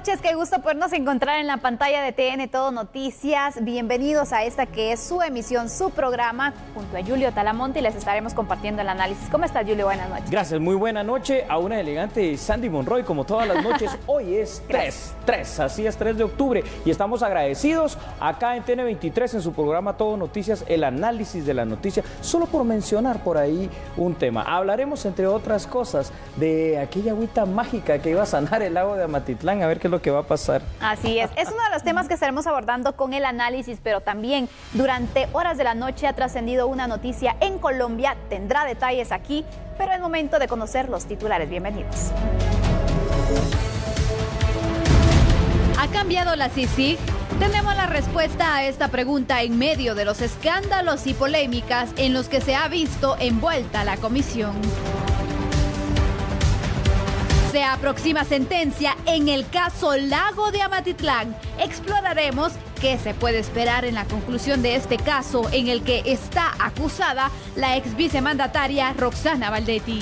noches, qué gusto podernos encontrar en la pantalla de TN Todo Noticias. Bienvenidos a esta que es su emisión, su programa, junto a Julio Talamonte, y les estaremos compartiendo el análisis. ¿Cómo estás, Julio? Buenas noches. Gracias, muy buena noche a una elegante Sandy Monroy, como todas las noches. Hoy es 3 de octubre, y estamos agradecidos acá en TN23 en su programa Todo Noticias, el análisis de la noticia. Solo por mencionar por ahí un tema, hablaremos entre otras cosas de aquella agüita mágica que iba a sanar el lago de Amatitlán, a ver qué es lo que va a pasar. Así es uno de los temas que estaremos abordando con el análisis, pero también durante horas de la noche ha trascendido una noticia en Colombia, tendrá detalles aquí, pero es momento de conocer los titulares. Bienvenidos. ¿Ha cambiado la CICIG? Tenemos la respuesta a esta pregunta en medio de los escándalos y polémicas en los que se ha visto envuelta la comisión. Se aproxima sentencia en el caso Lago de Amatitlán. Exploraremos qué se puede esperar en la conclusión de este caso en el que está acusada la ex vicemandataria Roxana Valdetti.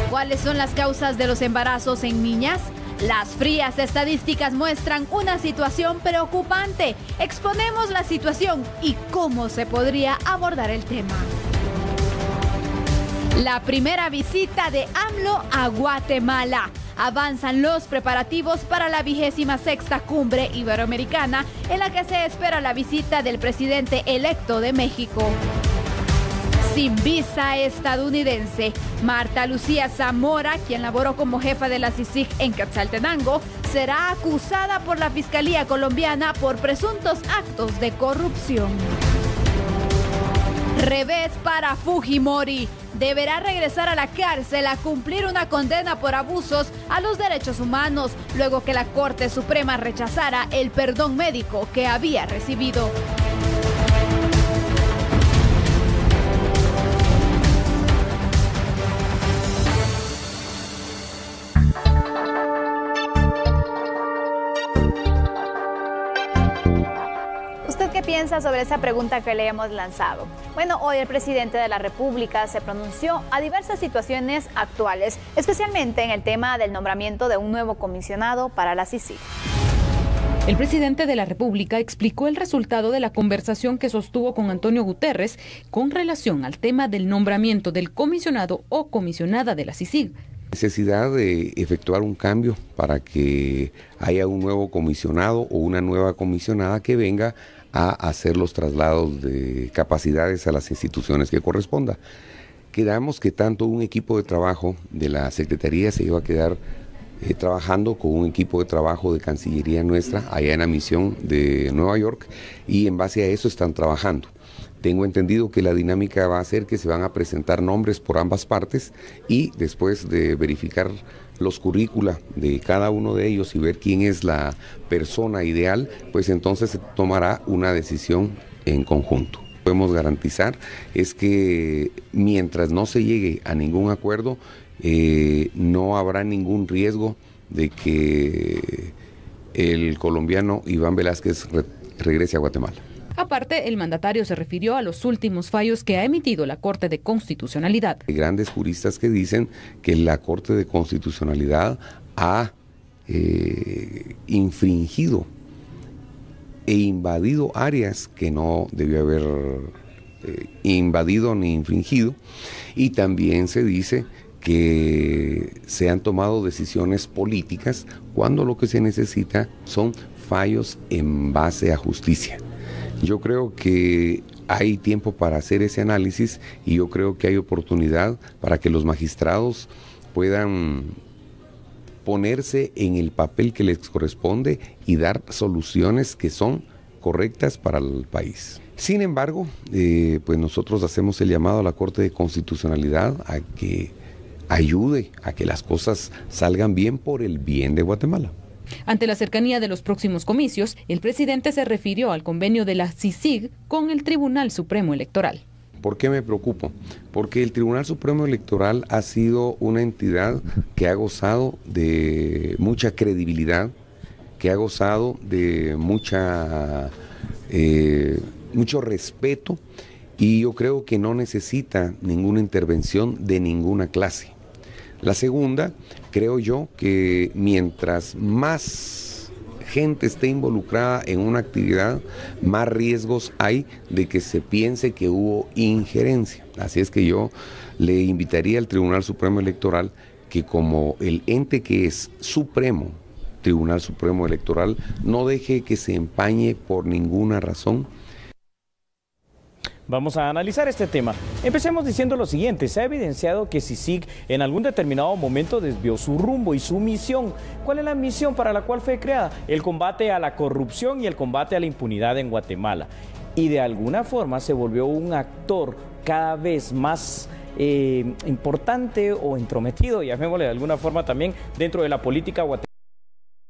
¿Cuáles son las causas de los embarazos en niñas? Las frías estadísticas muestran una situación preocupante. Exponemos la situación y cómo se podría abordar el tema. La primera visita de AMLO a Guatemala. Avanzan los preparativos para la 26ª Cumbre Iberoamericana, en la que se espera la visita del presidente electo de México. Sin visa estadounidense, Marta Lucía Zamora, quien laboró como jefa de la CICIG en Quetzaltenango, será acusada por la Fiscalía colombiana por presuntos actos de corrupción. Revés para Fujimori. Deberá regresar a la cárcel a cumplir una condena por abusos a los derechos humanos, luego que la Corte Suprema rechazara el perdón médico que había recibido. ¿Qué piensa sobre esa pregunta que le hemos lanzado? Bueno, hoy el presidente de la República se pronunció a diversas situaciones actuales, especialmente en el tema del nombramiento de un nuevo comisionado para la CICIG. El presidente de la República explicó el resultado de la conversación que sostuvo con Antonio Guterres con relación al tema del nombramiento del comisionado o comisionada de la CICIG. Necesidad de efectuar un cambio para que haya un nuevo comisionado o una nueva comisionada que venga a hacer los traslados de capacidades a las instituciones que corresponda. Quedamos que tanto un equipo de trabajo de la Secretaría se iba a quedar trabajando con un equipo de trabajo de Cancillería nuestra allá en la misión de Nueva York, y en base a eso están trabajando. Tengo entendido que la dinámica va a ser que se van a presentar nombres por ambas partes, y después de verificar los currícula de cada uno de ellos y ver quién es la persona ideal, pues entonces se tomará una decisión en conjunto. Podemos garantizar es que mientras no se llegue a ningún acuerdo, no habrá ningún riesgo de que el colombiano Iván Velázquez regrese a Guatemala. Aparte, el mandatario se refirió a los últimos fallos que ha emitido la Corte de Constitucionalidad. Hay grandes juristas que dicen que la Corte de Constitucionalidad ha infringido e invadido áreas que no debió haber invadido ni infringido, y también se dice que se han tomado decisiones políticas cuando lo que se necesita son fallos en base a justicia. Yo creo que hay tiempo para hacer ese análisis, y yo creo que hay oportunidad para que los magistrados puedan ponerse en el papel que les corresponde y dar soluciones que son correctas para el país. Sin embargo, pues nosotros hacemos el llamado a la Corte de Constitucionalidad a que ayude a que las cosas salgan bien por el bien de Guatemala. Ante la cercanía de los próximos comicios, el presidente se refirió al convenio de la CICIG con el Tribunal Supremo Electoral. ¿Por qué me preocupo? Porque el Tribunal Supremo Electoral ha sido una entidad que ha gozado de mucha credibilidad, que ha gozado de mucho respeto, y yo creo que no necesita ninguna intervención de ninguna clase. La segunda, creo yo que mientras más gente esté involucrada en una actividad, más riesgos hay de que se piense que hubo injerencia. Así es que yo le invitaría al Tribunal Supremo Electoral que, como el ente que es supremo, Tribunal Supremo Electoral, no deje que se empañe por ninguna razón. Vamos a analizar este tema. Empecemos diciendo lo siguiente: se ha evidenciado que CICIG en algún determinado momento desvió su rumbo y su misión. ¿Cuál es la misión para la cual fue creada? El combate a la corrupción y el combate a la impunidad en Guatemala. Y de alguna forma se volvió un actor cada vez más importante o entrometido, llamémosle de alguna forma también, dentro de la política guatemalteca.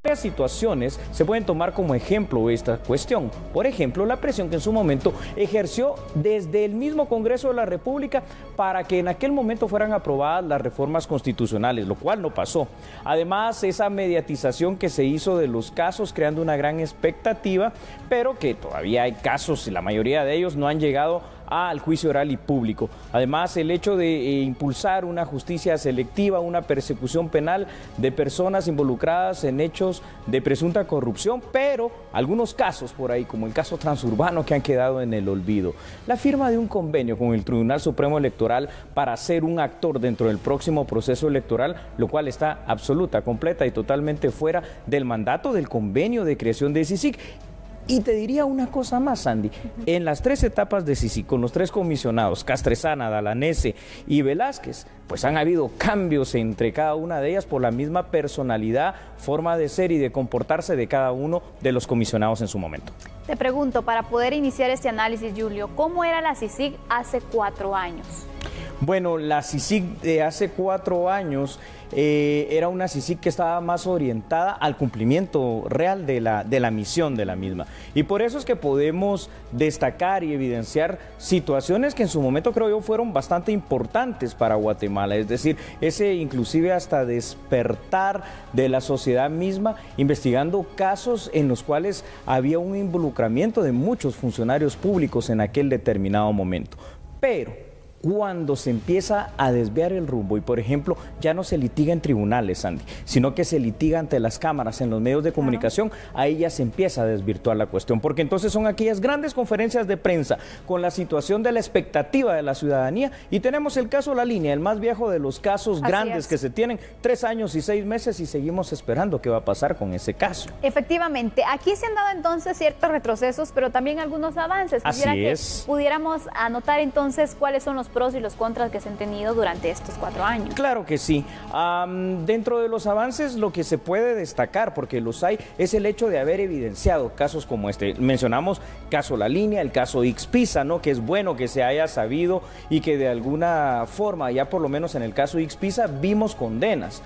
Varias situaciones se pueden tomar como ejemplo esta cuestión. Por ejemplo, la presión que en su momento ejerció desde el mismo Congreso de la República para que en aquel momento fueran aprobadas las reformas constitucionales, lo cual no pasó. Además, esa mediatización que se hizo de los casos, creando una gran expectativa, pero que todavía hay casos y la mayoría de ellos no han llegado al juicio oral y público. Además, el hecho de impulsar una justicia selectiva, una persecución penal de personas involucradas en hechos de presunta corrupción, pero algunos casos por ahí, como el caso Transurbano, que han quedado en el olvido. La firma de un convenio con el Tribunal Supremo Electoral para ser un actor dentro del próximo proceso electoral, lo cual está absoluta, completa y totalmente fuera del mandato del convenio de creación de CICIG. Y te diría una cosa más, Sandy. En las 3 etapas de CICIG, con los 3 comisionados, Castresana, Dalanese y Velázquez, pues han habido cambios entre cada una de ellas por la misma personalidad, forma de ser y de comportarse de cada uno de los comisionados en su momento. Te pregunto, para poder iniciar este análisis, Julio, ¿cómo era la CICIG hace 4 años? Bueno, la CICIG de hace 4 años era una CICIG que estaba más orientada al cumplimiento real de la misión de la misma. Y por eso es que podemos destacar y evidenciar situaciones que en su momento, creo yo, fueron bastante importantes para Guatemala. Es decir, ese inclusive hasta despertar de la sociedad misma, investigando casos en los cuales había un involucramiento de muchos funcionarios públicos en aquel determinado momento. Pero cuando se empieza a desviar el rumbo y, por ejemplo, ya no se litiga en tribunales, Sandy, sino que se litiga ante las cámaras, en los medios de comunicación, ahí ya se empieza a desvirtuar la cuestión, porque entonces son aquellas grandes conferencias de prensa con la situación de la expectativa de la ciudadanía, y tenemos el caso La Línea, el más viejo de los casos grandes que se tienen, 3 años y 6 meses, y seguimos esperando qué va a pasar con ese caso. Efectivamente, aquí se han dado entonces ciertos retrocesos, pero también algunos avances. Así es. Pudiéramos anotar entonces cuáles son los pros y los contras que se han tenido durante estos 4 años. Claro que sí. Dentro de los avances, lo que se puede destacar, porque los hay, es el hecho de haber evidenciado casos como este. Mencionamos caso La Línea, el caso Ixpisa, ¿no? Que es bueno que se haya sabido y que de alguna forma, ya por lo menos en el caso Ixpisa, vimos condenas.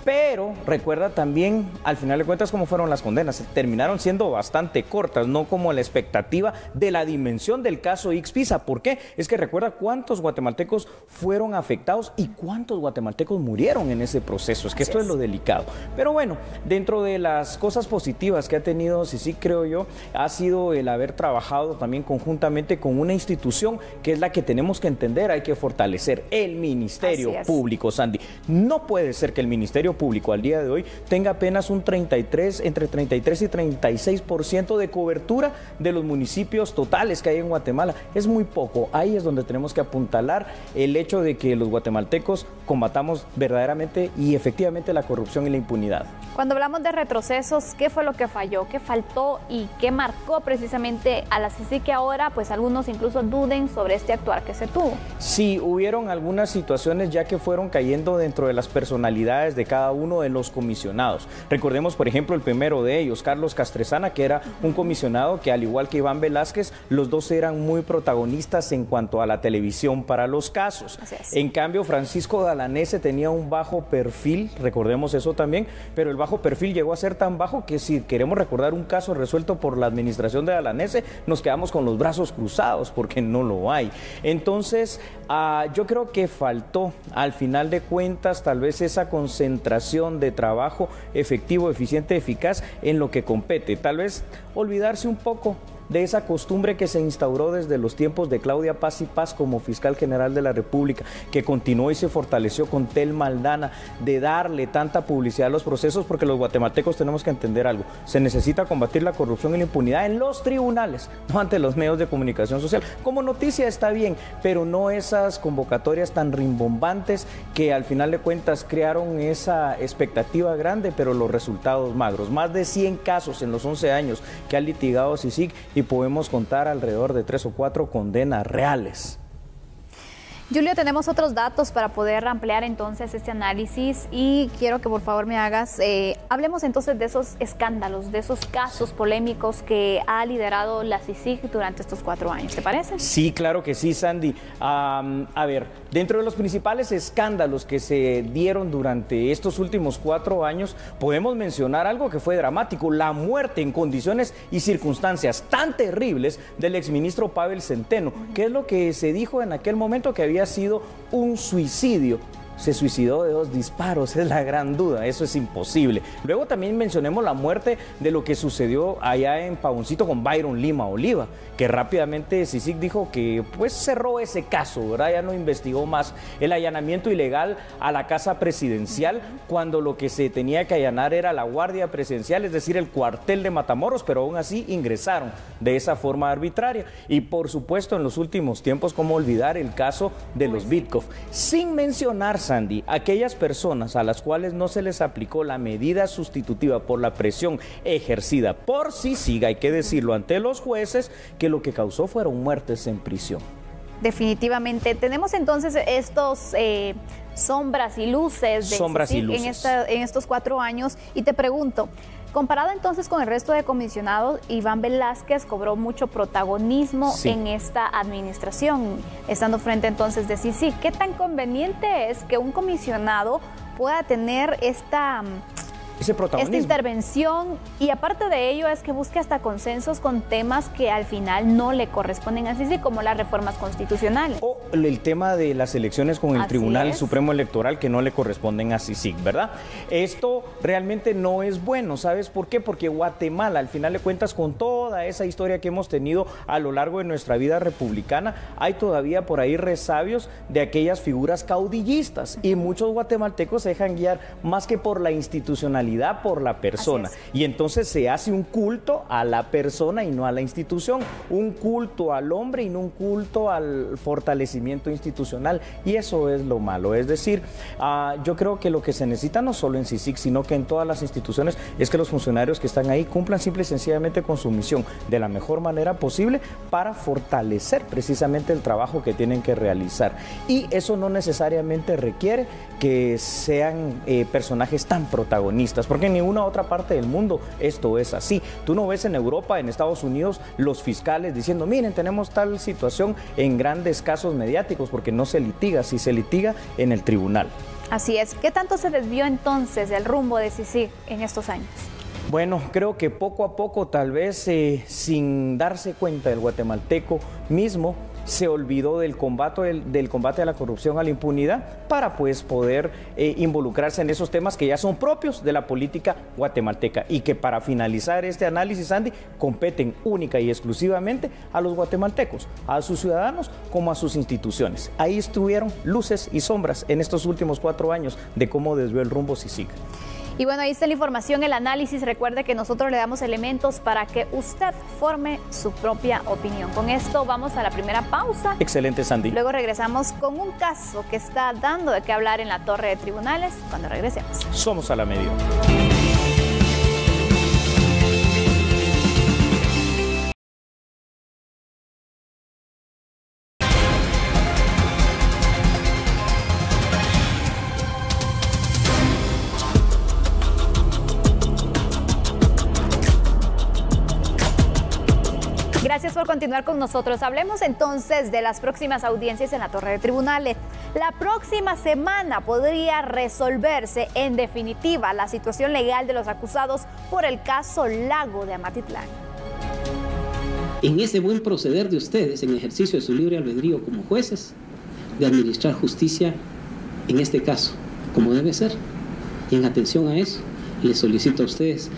Pero recuerda también, al final de cuentas, cómo fueron las condenas. Terminaron siendo bastante cortas, no como la expectativa de la dimensión del caso Ixpisa. ¿Por qué? Es que recuerda cuántos guatemaltecos fueron afectados y cuántos guatemaltecos murieron en ese proceso. Es que esto es lo delicado. Pero bueno, dentro de las cosas positivas que ha tenido CICIG, creo yo, ha sido el haber trabajado también conjuntamente con una institución que es la que tenemos que entender, hay que fortalecer: el Ministerio Público, Sandy. No puede ser que el Ministerio Público al día de hoy tenga apenas un entre 33 y 36% de cobertura de los municipios totales que hay en Guatemala. Es muy poco. Ahí es donde tenemos que apuntalar el hecho de que los guatemaltecos combatamos verdaderamente y efectivamente la corrupción y la impunidad. Cuando hablamos de retrocesos, ¿qué fue lo que falló? ¿Qué faltó y qué marcó precisamente a la CICIG que ahora pues algunos incluso duden sobre este actuar que se tuvo? Sí, hubieron algunas situaciones ya que fueron cayendo dentro de las personalidades de cada uno de los comisionados. Recordemos, por ejemplo, el primero de ellos, Carlos Castresana, que era un comisionado que, al igual que Iván Velázquez, los dos eran muy protagonistas en cuanto a la televisión para los casos. En cambio, Francisco Dalanese tenía un bajo perfil, recordemos eso también, pero el bajo perfil llegó a ser tan bajo que, si queremos recordar un caso resuelto por la administración de Dalanese, nos quedamos con los brazos cruzados porque no lo hay. Entonces, yo creo que faltó, al final de cuentas, tal vez esa concentración de trabajo efectivo, eficiente, eficaz en lo que compete. Tal vez olvidarse un poco de esa costumbre que se instauró desde los tiempos de Claudia Paz y Paz como fiscal general de la República, que continuó y se fortaleció con Telma Aldana, de darle tanta publicidad a los procesos, porque los guatemaltecos tenemos que entender algo: se necesita combatir la corrupción y la impunidad en los tribunales, no ante los medios de comunicación social. Como noticia está bien, pero no esas convocatorias tan rimbombantes que al final de cuentas crearon esa expectativa grande, pero los resultados magros. Más de 100 casos en los 11 años que ha litigado CICIG, y podemos contar alrededor de 3 o 4 condenas reales. Julio, tenemos otros datos para poder ampliar entonces este análisis, y quiero que por favor me hagas, hablemos entonces de esos escándalos, de esos casos polémicos que ha liderado la CICIG durante estos 4 años, ¿te parece? Sí, claro que sí, Sandy. A ver, dentro de los principales escándalos que se dieron durante estos últimos 4 años, podemos mencionar algo que fue dramático: la muerte en condiciones y circunstancias tan terribles del exministro Pavel Centeno, que es lo que se dijo en aquel momento, que había sido un suicidio. Se suicidó de 2 disparos, es la gran duda, eso es imposible. Luego también mencionemos la muerte de lo que sucedió allá en Pavoncito con Byron Lima Oliva, que rápidamente CICIG dijo que pues cerró ese caso, ¿verdad? Ya no investigó más. El allanamiento ilegal a la casa presidencial, cuando lo que se tenía que allanar era la guardia presidencial, es decir, el cuartel de Matamoros, pero aún así ingresaron de esa forma arbitraria. Y por supuesto, en los últimos tiempos, cómo olvidar el caso de los Bitcoff, sin mencionar, Sandy, aquellas personas a las cuales no se les aplicó la medida sustitutiva por la presión ejercida por CICIG, hay que decirlo, ante los jueces, que lo que causó fueron muertes en prisión. Definitivamente. Tenemos entonces estos sombras y luces de CICIG en estos 4 años, y te pregunto, comparado entonces con el resto de comisionados, Iván Velázquez cobró mucho protagonismo en esta administración, estando frente entonces de CICIG. ¿Qué tan conveniente es que un comisionado pueda tener esta intervención? Y aparte de ello, es que busque hasta consensos con temas que al final no le corresponden a CICIG, como las reformas constitucionales. O el tema de las elecciones con el Tribunal Supremo Electoral, que no le corresponden a CICIG, ¿verdad? Esto realmente no es bueno. ¿Sabes por qué? Porque Guatemala, al final de cuentas, con toda esa historia que hemos tenido a lo largo de nuestra vida republicana, hay todavía por ahí resabios de aquellas figuras caudillistas, y muchos guatemaltecos se dejan guiar más que por la institucionalidad, por la persona, y entonces se hace un culto a la persona y no a la institución, un culto al hombre y no un culto al fortalecimiento institucional, y eso es lo malo. Es decir, yo creo que lo que se necesita no solo en CICIG, sino que en todas las instituciones, es que los funcionarios que están ahí cumplan simple y sencillamente con su misión de la mejor manera posible para fortalecer precisamente el trabajo que tienen que realizar, y eso no necesariamente requiere que sean personajes tan protagonistas, porque en ninguna otra parte del mundo esto es así. Tú no ves en Europa, en Estados Unidos, los fiscales diciendo: miren, tenemos tal situación, en grandes casos mediáticos, porque no se litiga, si se litiga en el tribunal. Así es. ¿Qué tanto se desvió entonces del rumbo de CICIG en estos años? Bueno, creo que poco a poco, tal vez sin darse cuenta, el guatemalteco mismo se olvidó del combate a la corrupción, a la impunidad, para pues poder involucrarse en esos temas que ya son propios de la política guatemalteca, y que, para finalizar este análisis, Andy, competen única y exclusivamente a los guatemaltecos, a sus ciudadanos como a sus instituciones. Ahí estuvieron luces y sombras en estos últimos 4 años de cómo desvió el rumbo CICIG. Y bueno, ahí está la información, el análisis. Recuerde que nosotros le damos elementos para que usted forme su propia opinión. Con esto vamos a la primera pausa. Excelente, Sandy. Luego regresamos con un caso que está dando de qué hablar en la Torre de Tribunales cuando regresemos. Somos a la media. Gracias por continuar con nosotros. Hablemos entonces de las próximas audiencias en la Torre de Tribunales. La próxima semana podría resolverse en definitiva la situación legal de los acusados por el caso Lago de Amatitlán. En ese buen proceder de ustedes, en ejercicio de su libre albedrío como jueces, de administrar justicia en este caso, como debe ser. Y en atención a eso, les solicito a ustedes,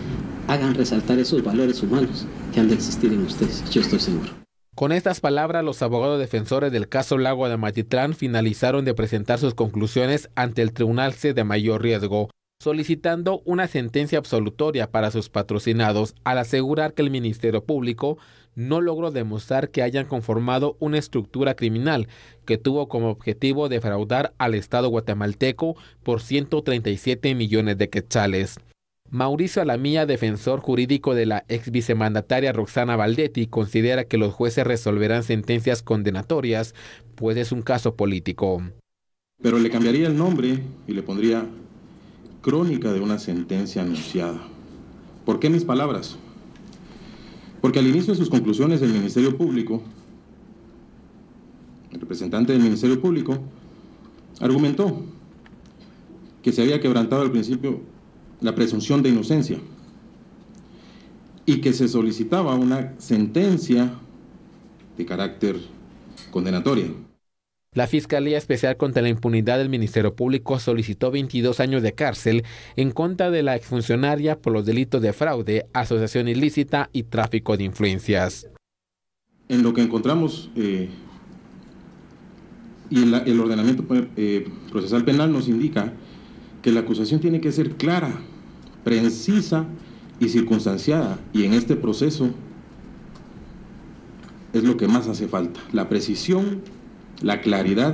hagan resaltar esos valores humanos que han de existir en ustedes, yo estoy seguro. Con estas palabras, los abogados defensores del caso Lago de Amatitlán finalizaron de presentar sus conclusiones ante el Tribunal C de Mayor Riesgo, solicitando una sentencia absolutoria para sus patrocinados al asegurar que el Ministerio Público no logró demostrar que hayan conformado una estructura criminal que tuvo como objetivo defraudar al Estado guatemalteco por 137 millones de quetzales. Mauricio Alamilla, defensor jurídico de la ex vicemandataria Roxana Valdetti, considera que los jueces resolverán sentencias condenatorias, pues es un caso político. Pero le cambiaría el nombre y le pondría crónica de una sentencia anunciada. ¿Por qué mis palabras? Porque al inicio de sus conclusiones el Ministerio Público, el representante del Ministerio Público, argumentó que se había quebrantado al principio la presunción de inocencia y que se solicitaba una sentencia de carácter condenatoria. La Fiscalía Especial contra la Impunidad del Ministerio Público solicitó 22 años de cárcel en contra de la exfuncionaria por los delitos de fraude, asociación ilícita y tráfico de influencias. En lo que encontramos y el ordenamiento procesal penal nos indica que la acusación tiene que ser clara, precisa y circunstanciada, y en este proceso es lo que más hace falta, la precisión, la claridad.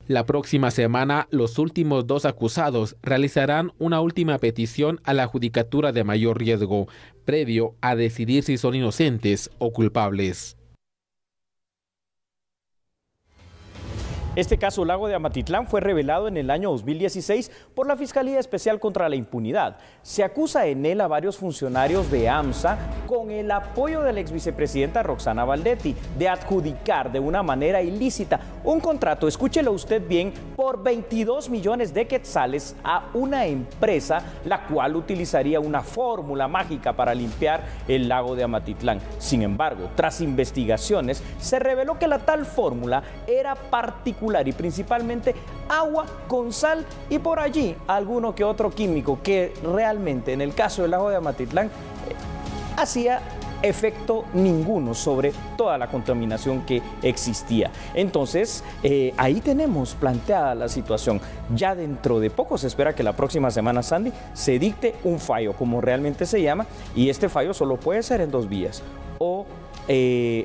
La próxima semana, los últimos dos acusados realizarán una última petición a la Judicatura de Mayor Riesgo, previo a decidir si son inocentes o culpables. Este caso Lago de Amatitlán fue revelado en el año 2016 por la Fiscalía Especial contra la Impunidad. Se acusa en él a varios funcionarios de AMSA con el apoyo de la exvicepresidenta Roxana Valdetti de adjudicar de una manera ilícita un contrato, escúchelo usted bien, por 22 millones de quetzales a una empresa la cual utilizaría una fórmula mágica para limpiar el lago de Amatitlán. Sin embargo, tras investigaciones se reveló que la tal fórmula era particular y principalmente agua con sal y por allí alguno que otro químico que realmente en el caso del lago de Amatitlán hacía efecto ninguno sobre toda la contaminación que existía. Entonces, ahí tenemos planteada la situación. Ya dentro de poco se espera que la próxima semana, Sandy, se dicte un fallo, como realmente se llama, y este fallo solo puede ser en dos vías, o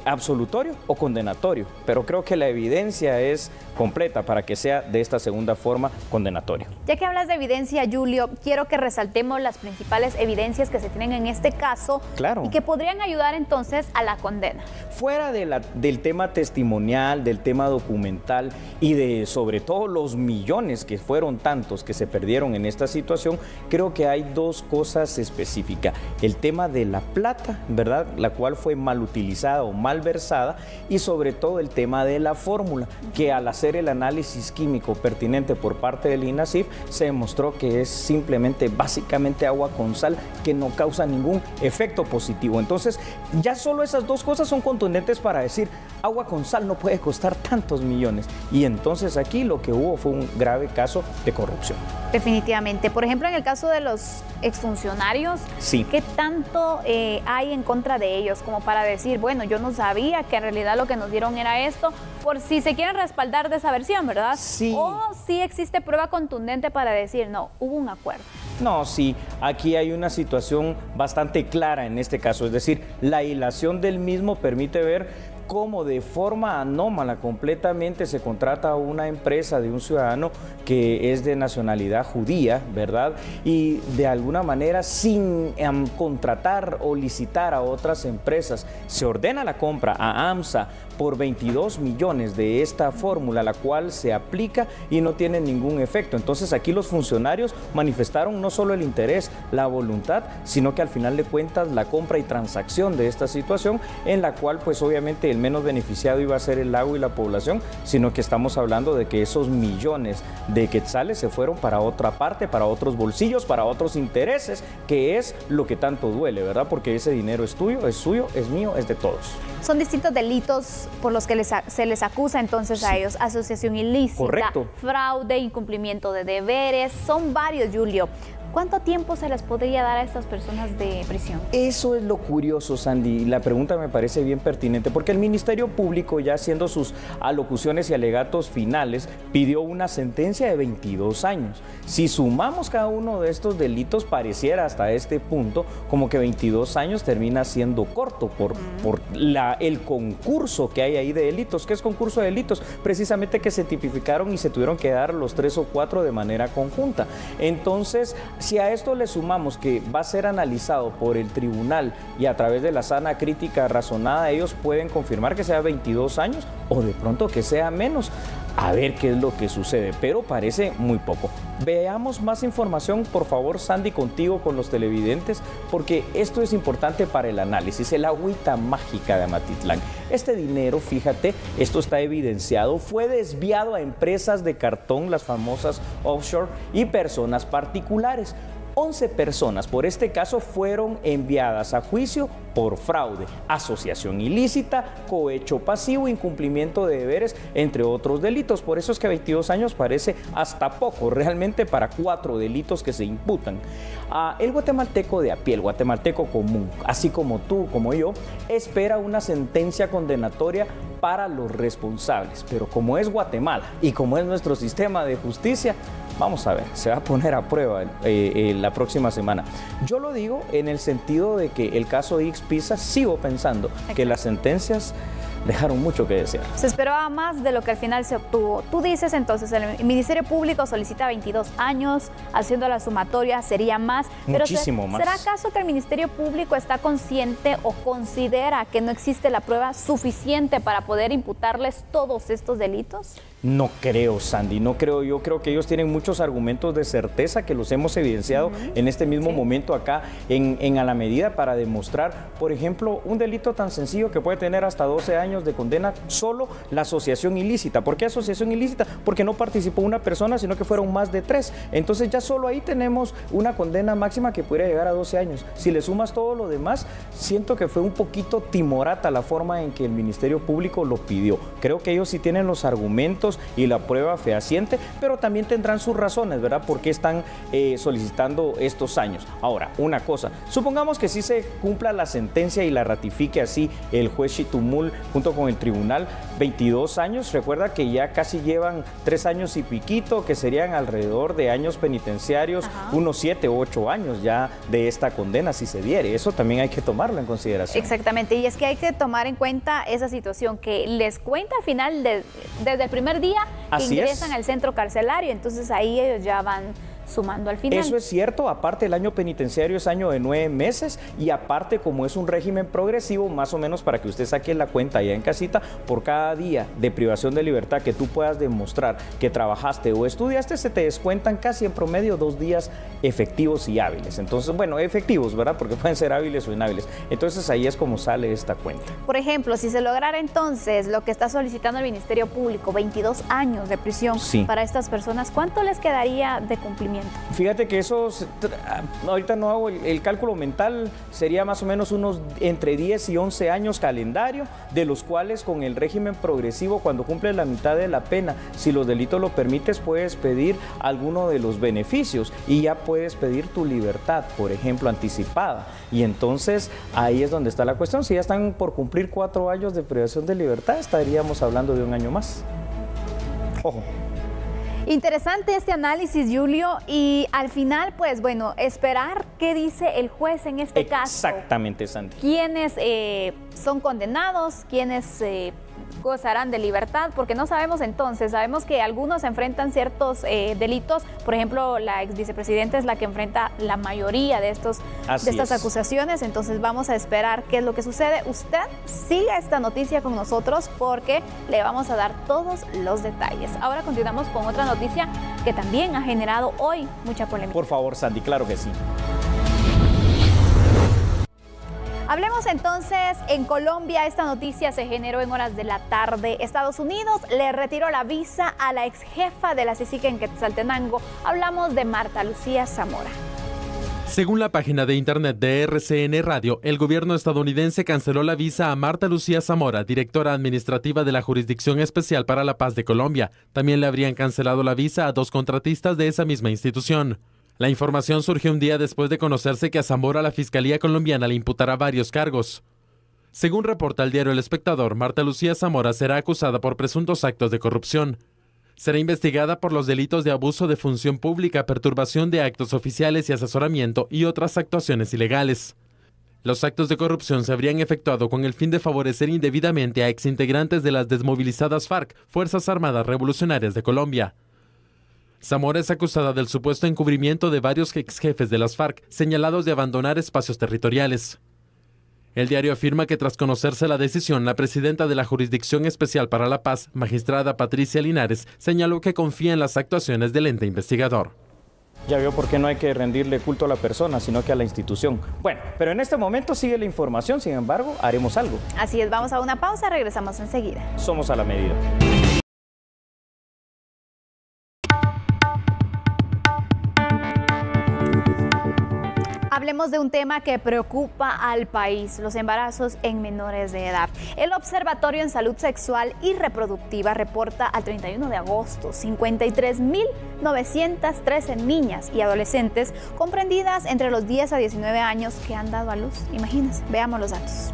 absolutorio o condenatorio, pero creo que la evidencia es completa para que sea de esta segunda forma condenatorio. Ya que hablas de evidencia, Julio, quiero que resaltemos las principales evidencias que se tienen en este caso, claro, y que podrían ayudar entonces a la condena. Fuera del tema testimonial, del tema documental y de sobre todo los millones que fueron tantos que se perdieron en esta situación, creo que hay dos cosas específicas. El tema de la plata, ¿verdad?, la cual fue mal utilizada o malversada, y sobre todo el tema de la fórmula, que al hacer el análisis químico pertinente por parte del INASIF se demostró que es simplemente básicamente agua con sal que no causa ningún efecto positivo. Entonces ya solo esas dos cosas son contundentes para decir agua con sal no puede costar tantos millones, y entonces aquí lo que hubo fue un grave caso de corrupción. Definitivamente. Por ejemplo, en el caso de los exfuncionarios, sí, ¿qué tanto hay en contra de ellos como para decir, bueno, yo no sabía que en realidad lo que nos dieron era esto, por si se quieren respaldar de esa versión, ¿verdad? Sí. O si existe prueba contundente para decir, no, hubo un acuerdo. No, sí, aquí hay una situación bastante clara en este caso, es decir, la hilación del mismo permite ver cómo de forma anómala completamente se contrata a una empresa de un ciudadano que es de nacionalidad judía, ¿verdad? Y de alguna manera sin contratar o licitar a otras empresas, se ordena la compra a AMSA por 22 millones de esta fórmula, la cual se aplica y no tiene ningún efecto. Entonces aquí los funcionarios manifestaron no solo el interés, la voluntad, sino que al final de cuentas la compra y transacción de esta situación, en la cual pues obviamente el menos beneficiado iba a ser el lago y la población, sino que estamos hablando de que esos millones de quetzales se fueron para otra parte, para otros bolsillos, para otros intereses, que es lo que tanto duele, ¿verdad? Porque ese dinero es tuyo, es suyo, es mío, es de todos. Son distintos delitos por los que se les acusa entonces sí a ellos: asociación ilícita, correcto, fraude, incumplimiento de deberes, son varios, Julio. ¿cuánto tiempo se les podría dar a estas personas de prisión? Eso es lo curioso, Sandy. La pregunta me parece bien pertinente porque el Ministerio Público, ya haciendo sus alocuciones y alegatos finales, pidió una sentencia de 22 años. Si sumamos cada uno de estos delitos, pareciera hasta este punto como que 22 años termina siendo corto por el concurso que hay ahí de delitos. ¿Qué es concurso de delitos? Precisamente que se tipificaron y se tuvieron que dar los 3 o 4 de manera conjunta. Entonces, si a esto le sumamos que va a ser analizado por el tribunal y a través de la sana crítica razonada, ellos pueden confirmar que sea 22 años o de pronto que sea menos. A ver qué es lo que sucede, pero parece muy poco. Veamos más información, por favor, Sandy, contigo, con los televidentes, porque esto es importante para el análisis. El agüita mágica de Amatitlán. Este dinero, fíjate, esto está evidenciado, fue desviado a empresas de cartón, las famosas offshore, y personas particulares. 11 personas por este caso fueron enviadas a juicio por fraude, asociación ilícita, cohecho pasivo, incumplimiento de deberes, entre otros delitos. Por eso es que 22 años parece hasta poco, realmente, para 4 delitos que se imputan. El guatemalteco de a pie, el guatemalteco común, así como tú, como yo, espera una sentencia condenatoria para los responsables. Pero como es Guatemala y como es nuestro sistema de justicia, vamos a ver, se va a poner a prueba la próxima semana. Yo lo digo en el sentido de que el caso de Ixpisa, sigo pensando que las sentencias dejaron mucho que desear. Se esperaba más de lo que al final se obtuvo. Tú dices entonces, el Ministerio Público solicita 22 años, haciendo la sumatoria sería más. Muchísimo más. ¿Será acaso que el Ministerio Público está consciente o considera que no existe la prueba suficiente para poder imputarles todos estos delitos? No creo, Sandy, no creo. Yo creo que ellos tienen muchos argumentos de certeza que los hemos evidenciado en este mismo momento acá en A la Medida, para demostrar, por ejemplo, un delito tan sencillo que puede tener hasta 12 años de condena, solo la asociación ilícita. ¿Por qué asociación ilícita? Porque no participó una persona, sino que fueron más de 3. Entonces ya solo ahí tenemos una condena máxima que pudiera llegar a 12 años. Si le sumas todo lo demás, siento que fue un poquito timorata la forma en que el Ministerio Público lo pidió. Creo que ellos sí tienen los argumentos y la prueba fehaciente, pero también tendrán sus razones, ¿verdad? ¿Por qué están solicitando estos años? Ahora, una cosa, supongamos que sí se cumpla la sentencia y la ratifique así el juez Chitumul junto con el tribunal, 22 años, recuerda que ya casi llevan 3 años y piquito, que serían alrededor de años penitenciarios, unos 7 o 8 años ya de esta condena si se diere. Eso también hay que tomarlo en consideración. Exactamente, y es que hay que tomar en cuenta esa situación que les cuenta al final desde el primer día que ingresan al centro carcelario, entonces ahí ellos ya van sumando al final. Eso es cierto, aparte el año penitenciario es año de 9 meses y aparte, como es un régimen progresivo, más o menos para que usted saque la cuenta ya en casita, por cada día de privación de libertad que tú puedas demostrar que trabajaste o estudiaste, se te descuentan casi en promedio 2 días efectivos y hábiles. Entonces, bueno, efectivos, ¿verdad? Porque pueden ser hábiles o inhábiles. Entonces ahí es como sale esta cuenta. Por ejemplo, si se lograra entonces lo que está solicitando el Ministerio Público, 22 años de prisión para estas personas, ¿cuánto les quedaría de cumplimiento? Fíjate que eso, ahorita no hago el cálculo mental, sería más o menos unos entre 10 y 11 años calendario, de los cuales con el régimen progresivo, cuando cumple la mitad de la pena, si los delitos lo permites, puedes pedir alguno de los beneficios y ya puedes pedir tu libertad, por ejemplo, anticipada. Y entonces ahí es donde está la cuestión. Si ya están por cumplir 4 años de privación de libertad, estaríamos hablando de un año más. Ojo. Interesante este análisis, Julio, y al final, pues bueno, esperar qué dice el juez en este caso. Exactamente, Sandy. ¿Quiénes son condenados? ¿Quiénes gozarán de libertad? Porque no sabemos entonces, sabemos que algunos enfrentan ciertos delitos, por ejemplo, la ex vicepresidenta es la que enfrenta la mayoría de estas acusaciones, entonces vamos a esperar qué es lo que sucede. Usted siga esta noticia con nosotros porque le vamos a dar todos los detalles. Ahora continuamos con otra noticia que también ha generado hoy mucha polémica. Por favor, Sandy, claro que sí. Hablemos entonces, en Colombia esta noticia se generó en horas de la tarde. Estados Unidos le retiró la visa a la ex jefa de la CICIG en Quetzaltenango. Hablamos de Marta Lucía Zamora. Según la página de internet de RCN Radio, el gobierno estadounidense canceló la visa a Marta Lucía Zamora, directora administrativa de la Jurisdicción Especial para la Paz de Colombia. También le habrían cancelado la visa a 2 contratistas de esa misma institución. La información surgió un día después de conocerse que a Zamora la Fiscalía colombiana le imputará varios cargos. Según reporta el diario El Espectador, Marta Lucía Zamora será acusada por presuntos actos de corrupción. Será investigada por los delitos de abuso de función pública, perturbación de actos oficiales y asesoramiento y otras actuaciones ilegales. Los actos de corrupción se habrían efectuado con el fin de favorecer indebidamente a exintegrantes de las desmovilizadas FARC, Fuerzas Armadas Revolucionarias de Colombia. Zamora es acusada del supuesto encubrimiento de varios exjefes de las FARC, señalados de abandonar espacios territoriales. El diario afirma que tras conocerse la decisión, la presidenta de la Jurisdicción Especial para la Paz, magistrada Patricia Linares, señaló que confía en las actuaciones del ente investigador. Ya vio por qué no hay que rendirle culto a la persona, sino que a la institución. Bueno, pero en este momento sigue la información, sin embargo, haremos algo. Así es, vamos a una pausa, regresamos enseguida. Somos a la medida. Hablemos de un tema que preocupa al país, los embarazos en menores de edad. El Observatorio en Salud Sexual y Reproductiva reporta al 31 de agosto 53.913 niñas y adolescentes comprendidas entre los 10 a 19 años que han dado a luz. Imagínense, veamos los datos.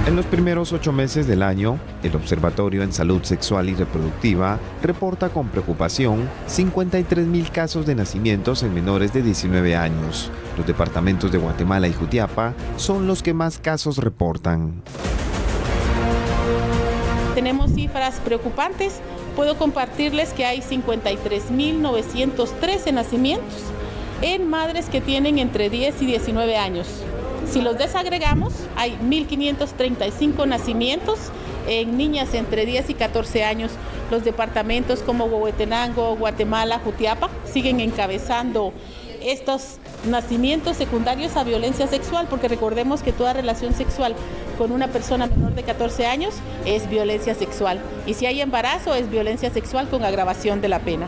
En los primeros 8 meses del año, el Observatorio en Salud Sexual y Reproductiva reporta con preocupación 53.000 casos de nacimientos en menores de 19 años. Los departamentos de Guatemala y Jutiapa son los que más casos reportan. Tenemos cifras preocupantes. Puedo compartirles que hay 53.913 nacimientos en madres que tienen entre 10 y 19 años. Si los desagregamos, hay 1.535 nacimientos en niñas entre 10 y 14 años. Los departamentos como Huehuetenango, Guatemala, Jutiapa siguen encabezando estos nacimientos secundarios a violencia sexual, porque recordemos que toda relación sexual con una persona menor de 14 años es violencia sexual. Y si hay embarazo, es violencia sexual con agravación de la pena.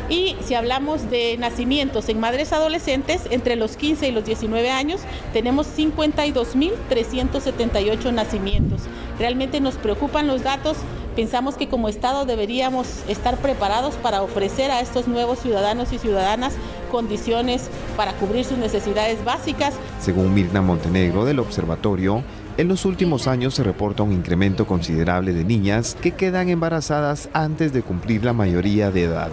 Y si hablamos de nacimientos en madres adolescentes, entre los 15 y los 19 años, tenemos 52.378 nacimientos. Realmente nos preocupan los datos. Pensamos que como Estado deberíamos estar preparados para ofrecer a estos nuevos ciudadanos y ciudadanas condiciones para cubrir sus necesidades básicas. Según Mirna Montenegro del Observatorio, en los últimos años se reporta un incremento considerable de niñas que quedan embarazadas antes de cumplir la mayoría de edad.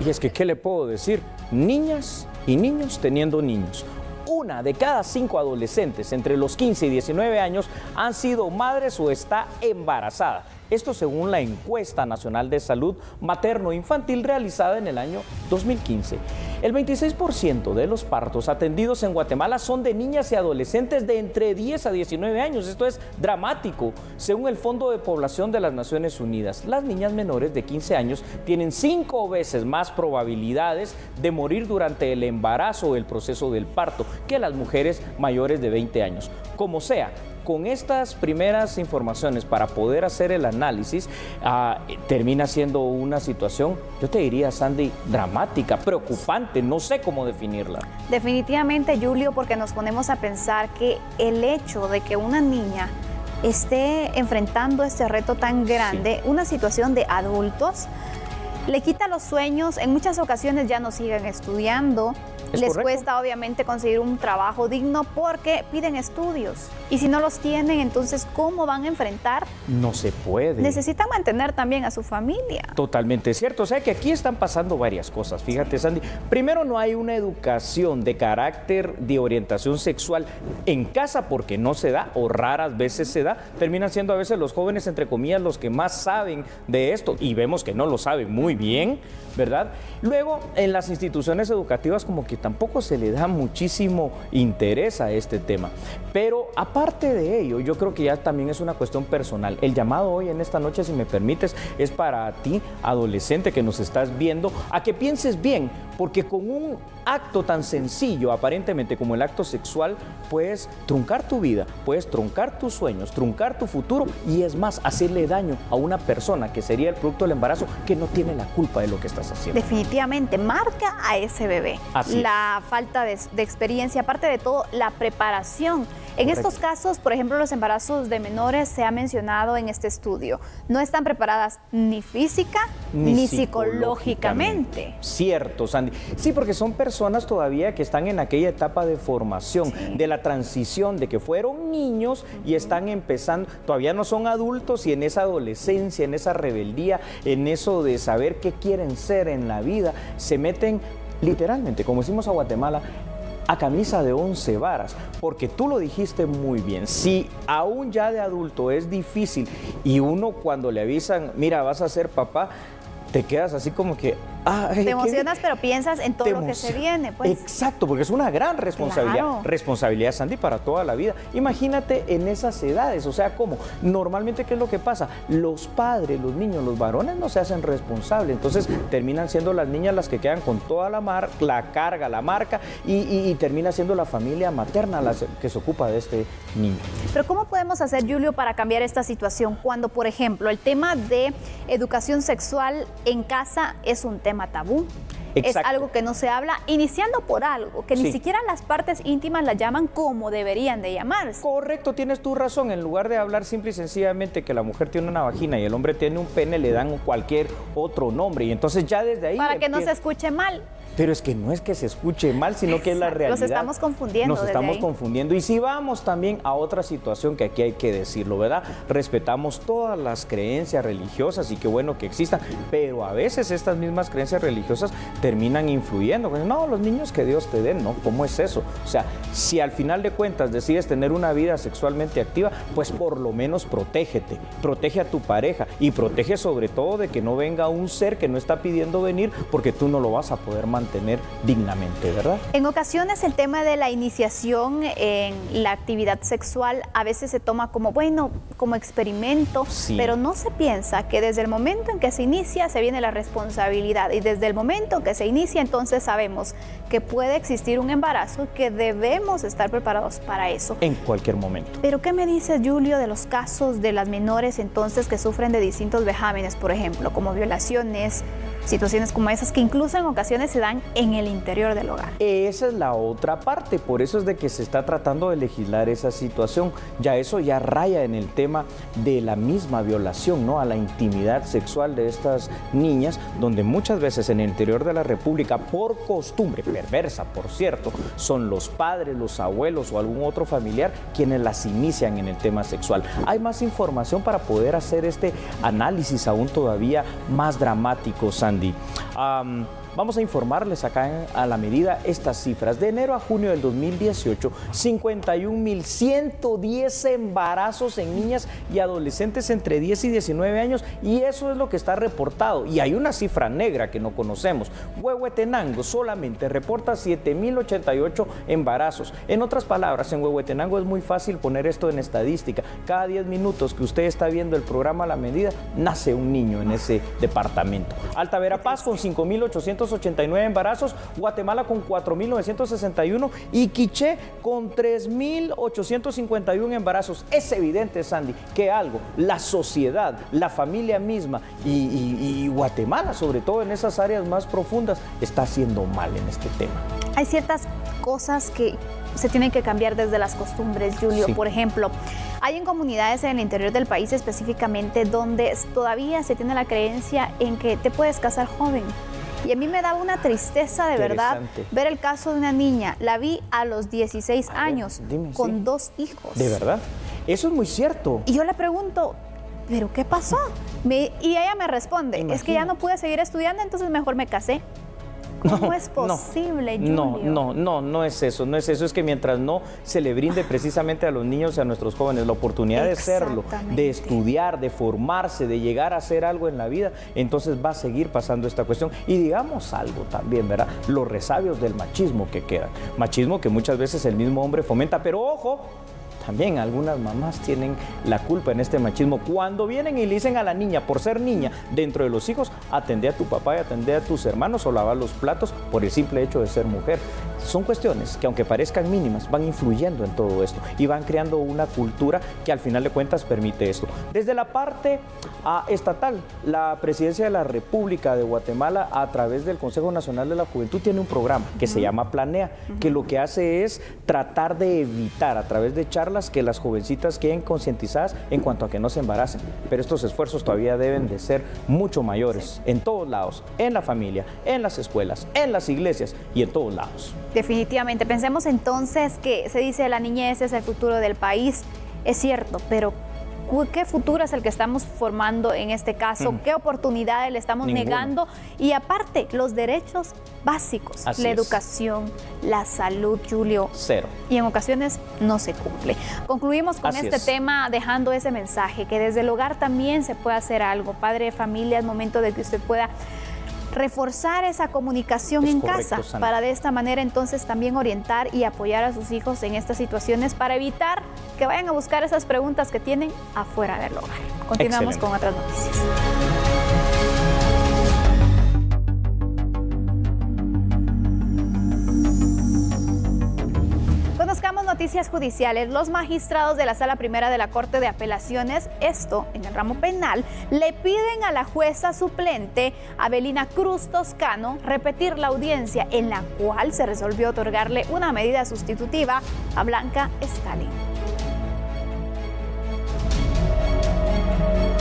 Y es que, ¿qué le puedo decir? Niñas y niños teniendo niños. 1 de cada 5 adolescentes entre los 15 y 19 años han sido madres o está embarazada. Esto según la encuesta nacional de salud materno-infantil realizada en el año 2015. El 26% de los partos atendidos en Guatemala son de niñas y adolescentes de entre 10 a 19 años. Esto es dramático. Según el Fondo de Población de las Naciones Unidas, las niñas menores de 15 años tienen 5 veces más probabilidades de morir durante el embarazo o el proceso del parto que las mujeres mayores de 20 años. Como sea, con estas primeras informaciones para poder hacer el análisis, termina siendo una situación, yo te diría, Sandy, dramática, preocupante, no sé cómo definirla. Definitivamente, Julio, porque nos ponemos a pensar que el hecho de que una niña esté enfrentando este reto tan grande, sí, una situación de adultos, le quita los sueños, en muchas ocasiones ya no siguen estudiando. Les cuesta obviamente conseguir un trabajo digno porque piden estudios. Y si no los tienen, entonces ¿cómo van a enfrentar? No se puede. Necesitan mantener también a su familia. Totalmente cierto. O sea que aquí están pasando varias cosas. Fíjate, Sandy. Primero, no hay una educación de carácter de orientación sexual en casa porque no se da o raras veces se da. Terminan siendo a veces los jóvenes, entre comillas, los que más saben de esto. Y vemos que no lo saben muy bien, ¿verdad? Luego, en las instituciones educativas como que tampoco se le da muchísimo interés a este tema. Pero aparte de ello, yo creo que ya también es una cuestión personal. El llamado hoy en esta noche, si me permites, es para ti, adolescente que nos estás viendo, a que pienses bien, porque con un acto tan sencillo, aparentemente como el acto sexual, puedes truncar tu vida, puedes truncar tus sueños, truncar tu futuro y es más, hacerle daño a una persona que sería el producto del embarazo que no tiene la culpa de lo que estás haciendo. Definitivamente, marca a ese bebé. Así la falta de experiencia, aparte de todo, la preparación. En estos casos, por ejemplo, los embarazos de menores, se ha mencionado en este estudio, no están preparadas ni física ni psicológicamente. Cierto, Sandy. Sandy. Sí, porque son personas todavía que están en aquella etapa de formación, de la transición, de que fueron niños y están empezando, todavía no son adultos y en esa adolescencia, en esa rebeldía, en eso de saber qué quieren ser en la vida, se meten literalmente, como decimos a Guatemala, a camisa de 11 varas, porque tú lo dijiste muy bien, si aún ya de adulto es difícil y uno cuando le avisan, mira, vas a ser papá, te quedas así como que... te emocionas, pero piensas en todo lo que se viene, pues. Exacto, porque es una gran responsabilidad, claro. Responsabilidad, Sandy, para toda la vida. Imagínate en esas edades, o sea, ¿cómo? Normalmente, ¿qué es lo que pasa? Los padres, los niños, los varones no se hacen responsables, entonces terminan siendo las niñas las que quedan con toda la carga, la marca, y termina siendo la familia materna la que se ocupa de este niño. Pero ¿cómo podemos hacer, Julio, para cambiar esta situación cuando, por ejemplo, el tema de educación sexual en casa es un tema tabú? Exacto. Es algo que no se habla, iniciando por algo, que ni siquiera las partes íntimas la llaman como deberían de llamarse. Correcto, tienes tu razón. En lugar de hablar simple y sencillamente que la mujer tiene una vagina y el hombre tiene un pene, le dan cualquier otro nombre. Y entonces ya desde ahí... Para que no se escuche mal. Pero es que no es que se escuche mal, sino que es la realidad. Nos estamos confundiendo. Nos estamos confundiendo. Y si vamos también a otra situación que aquí hay que decirlo, ¿verdad? Respetamos todas las creencias religiosas y qué bueno que existan, pero a veces estas mismas creencias religiosas terminan influyendo. No, los niños que Dios te den, ¿no? ¿Cómo es eso? O sea, si al final de cuentas decides tener una vida sexualmente activa, pues por lo menos protégete, protege a tu pareja y protege sobre todo de que no venga un ser que no está pidiendo venir porque tú no lo vas a poder mantener dignamente, ¿verdad? En ocasiones el tema de la iniciación en la actividad sexual a veces se toma como, bueno, como experimento, pero no se piensa que desde el momento en que se inicia se viene la responsabilidad y desde el momento en que se inicia entonces sabemos que puede existir un embarazo y que debemos estar preparados para eso. En cualquier momento. Pero ¿qué me dice, Julio, de los casos de las menores entonces que sufren de distintos vejámenes, por ejemplo, como violaciones, situaciones como esas que incluso en ocasiones se dan en el interior del hogar? Esa es la otra parte, por eso es de que se está tratando de legislar esa situación. Ya eso ya raya en el tema de la misma violación, ¿no? A la intimidad sexual de estas niñas, donde muchas veces en el interior de la República, por costumbre perversa, por cierto, son los padres, los abuelos o algún otro familiar quienes las inician en el tema sexual. Hay más información para poder hacer este análisis aún todavía más dramático, Sandy. Vamos a informarles acá a la medida estas cifras. De enero a junio del 2018, 51.110 embarazos en niñas y adolescentes entre 10 y 19 años y eso es lo que está reportado. Y hay una cifra negra que no conocemos. Huehuetenango solamente reporta 7.088 embarazos. En otras palabras, en Huehuetenango es muy fácil poner esto en estadística. Cada 10 minutos que usted está viendo el programa A la Medida, nace un niño en ese departamento. Alta Verapaz con 5.889 embarazos, Guatemala con 4.961 y Quiché con 3.851 embarazos. Es evidente, Sandy, que algo, la sociedad, la familia misma y Guatemala, sobre todo en esas áreas más profundas, está haciendo mal en este tema. Hay ciertas cosas que se tienen que cambiar desde las costumbres, Julio. Por ejemplo, hay en comunidades en el interior del país específicamente donde todavía se tiene la creencia en que te puedes casar joven. Y a mí me daba una tristeza de verdad ver el caso de una niña. La vi a los 16 años con 2 hijos. ¿De verdad? Eso es muy cierto. Y yo le pregunto, ¿pero qué pasó? Y ella me responde, es que ya no pude seguir estudiando, entonces mejor me casé. ¿Cómo es posible, Julio? No es eso, no es eso. Es que mientras no se le brinde precisamente a los niños y a nuestros jóvenes la oportunidad de serlo, de estudiar, de formarse, de llegar a hacer algo en la vida, entonces va a seguir pasando esta cuestión. Y digamos algo también, ¿verdad? Los resabios del machismo que quedan. Machismo que muchas veces el mismo hombre fomenta, pero ojo, también algunas mamás tienen la culpa en este machismo. Cuando vienen y le dicen a la niña, por ser niña, dentro de los hijos, atendé a tu papá y atendé a tus hermanos o lavar los platos por el simple hecho de ser mujer. son cuestiones que, aunque parezcan mínimas, van influyendo en todo esto y van creando una cultura que al final de cuentas permite esto. Desde la parte estatal, la Presidencia de la República de Guatemala, a través del Consejo Nacional de la Juventud, tiene un programa que se llama Planea, que lo que hace es tratar de evitar a través de charlas que las jovencitas queden concientizadas en cuanto a que no se embaracen. Pero estos esfuerzos todavía deben de ser mucho mayores, en todos lados, en la familia, en las escuelas, en las iglesias y en todos lados. Definitivamente. Pensemos entonces que se dice la niñez es el futuro del país. Es cierto, pero ¿qué futuro es el que estamos formando en este caso? ¿Qué oportunidades le estamos negando? Y aparte, los derechos básicos, la educación, la salud, Julio. Cero. Y en ocasiones no se cumple. Concluimos con este tema dejando ese mensaje, que desde el hogar también se puede hacer algo. Padre de familia, es momento de que usted pueda reforzar esa comunicación en casa, para de esta manera entonces también orientar y apoyar a sus hijos en estas situaciones para evitar que vayan a buscar esas preguntas que tienen afuera del hogar. Continuamos con otras noticias. Conozcamos noticias judiciales. Los magistrados de la Sala Primera de la Corte de Apelaciones, esto en el ramo penal, le piden a la jueza suplente Avelina Cruz Toscano repetir la audiencia en la cual se resolvió otorgarle una medida sustitutiva a Blanca Stalin.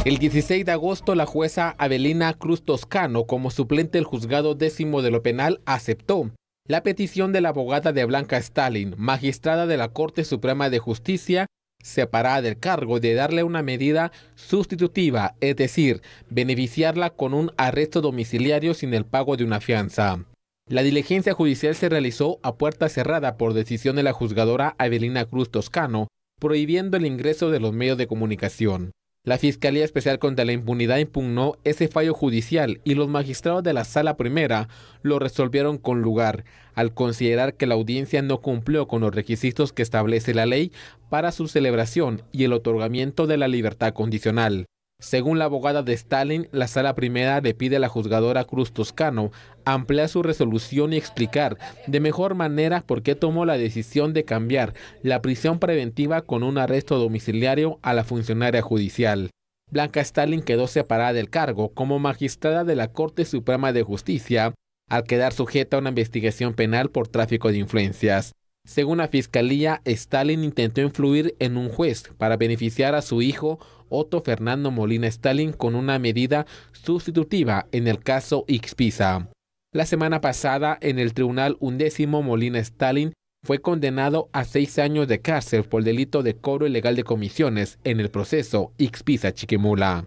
El 16 de agosto, la jueza Avelina Cruz Toscano, como suplente del Juzgado 10º de lo Penal, aceptó la petición de la abogada de Blanca Stalin, magistrada de la Corte Suprema de Justicia, separada del cargo, de darle una medida sustitutiva, es decir, beneficiarla con un arresto domiciliario sin el pago de una fianza. La diligencia judicial se realizó a puerta cerrada por decisión de la juzgadora Avelina Cruz Toscano, prohibiendo el ingreso de los medios de comunicación. La Fiscalía Especial contra la Impunidad impugnó ese fallo judicial y los magistrados de la Sala Primera lo resolvieron con lugar, al considerar que la audiencia no cumplió con los requisitos que establece la ley para su celebración y el otorgamiento de la libertad condicional. Según la abogada de Stalin, la Sala Primera le pide a la juzgadora Cruz Toscano ampliar su resolución y explicar de mejor manera por qué tomó la decisión de cambiar la prisión preventiva con un arresto domiciliario a la funcionaria judicial. Blanca Stalin quedó separada del cargo como magistrada de la Corte Suprema de Justicia al quedar sujeta a una investigación penal por tráfico de influencias. Según la Fiscalía, Stalin intentó influir en un juez para beneficiar a su hijo Otto Fernando Molina Stalin con una medida sustitutiva en el caso Ixpisa. La semana pasada, en el Tribunal 11º, Molina Stalin fue condenado a 6 años de cárcel por delito de cobro ilegal de comisiones en el proceso Ixpisa-Chiquimula.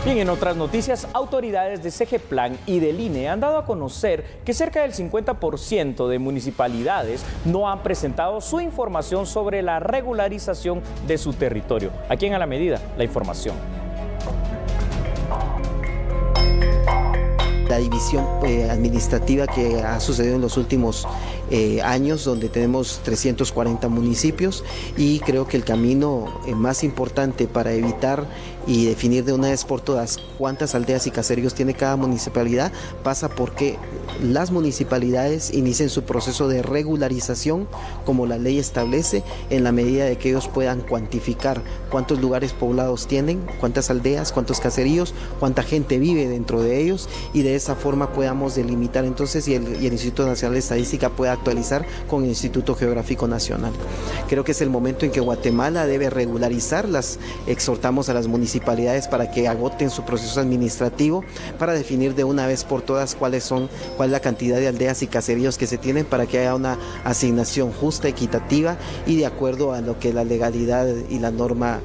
Bien, en otras noticias, autoridades de CGPLAN y del INE han dado a conocer que cerca del 50% de municipalidades no han presentado su información sobre la regularización de su territorio. Aquí en A la Medida, la información. La división administrativa que ha sucedido en los últimos años, donde tenemos 340 municipios, y creo que el camino más importante para evitar y definir de una vez por todas cuántas aldeas y caseríos tiene cada municipalidad pasa porque las municipalidades inicien su proceso de regularización como la ley establece, en la medida de que ellos puedan cuantificar cuántos lugares poblados tienen, cuántas aldeas, cuántos caseríos, cuánta gente vive dentro de ellos, y de esa forma podamos delimitar entonces y el Instituto Nacional de Estadística pueda actualizar con el Instituto Geográfico Nacional. Creo que es el momento en que Guatemala debe regularizarlas. Exhortamos a las municipalidades para que agoten su proceso administrativo para definir de una vez por todas cuál es la cantidad de aldeas y caseríos que se tienen, para que haya una asignación justa, equitativa y de acuerdo a lo que la legalidad y la norma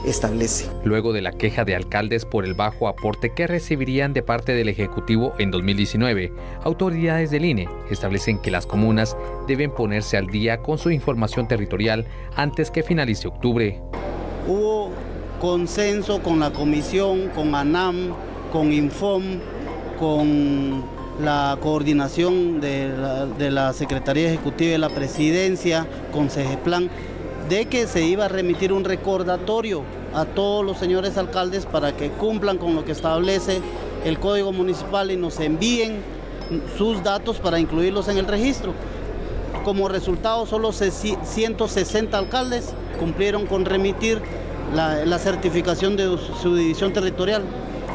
establece. Luego de la queja de alcaldes por el bajo aporte que recibirían de parte del Ejecutivo en 2019, autoridades del INE establecen que las comunas deben ponerse al día con su información territorial antes que finalice octubre. Hubo consenso con la comisión, con ANAM, con INFOM, con la coordinación de la Secretaría Ejecutiva de la Presidencia, con CGPLAN, de que se iba a remitir un recordatorio a todos los señores alcaldes para que cumplan con lo que establece el Código Municipal y nos envíen sus datos para incluirlos en el registro. Como resultado, solo 160 alcaldes cumplieron con remitir la certificación de su división territorial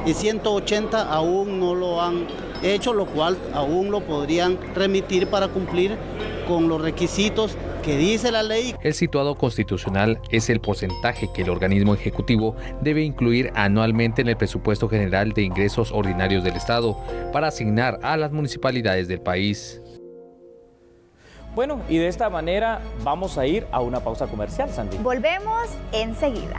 y 180 aún no lo han hecho, lo cual aún lo podrían remitir para cumplir con los requisitos que dice la ley. El situado constitucional es el porcentaje que el organismo ejecutivo debe incluir anualmente en el presupuesto general de ingresos ordinarios del Estado para asignar a las municipalidades del país. Bueno, y de esta manera vamos a ir a una pausa comercial, Sandy. Volvemos enseguida.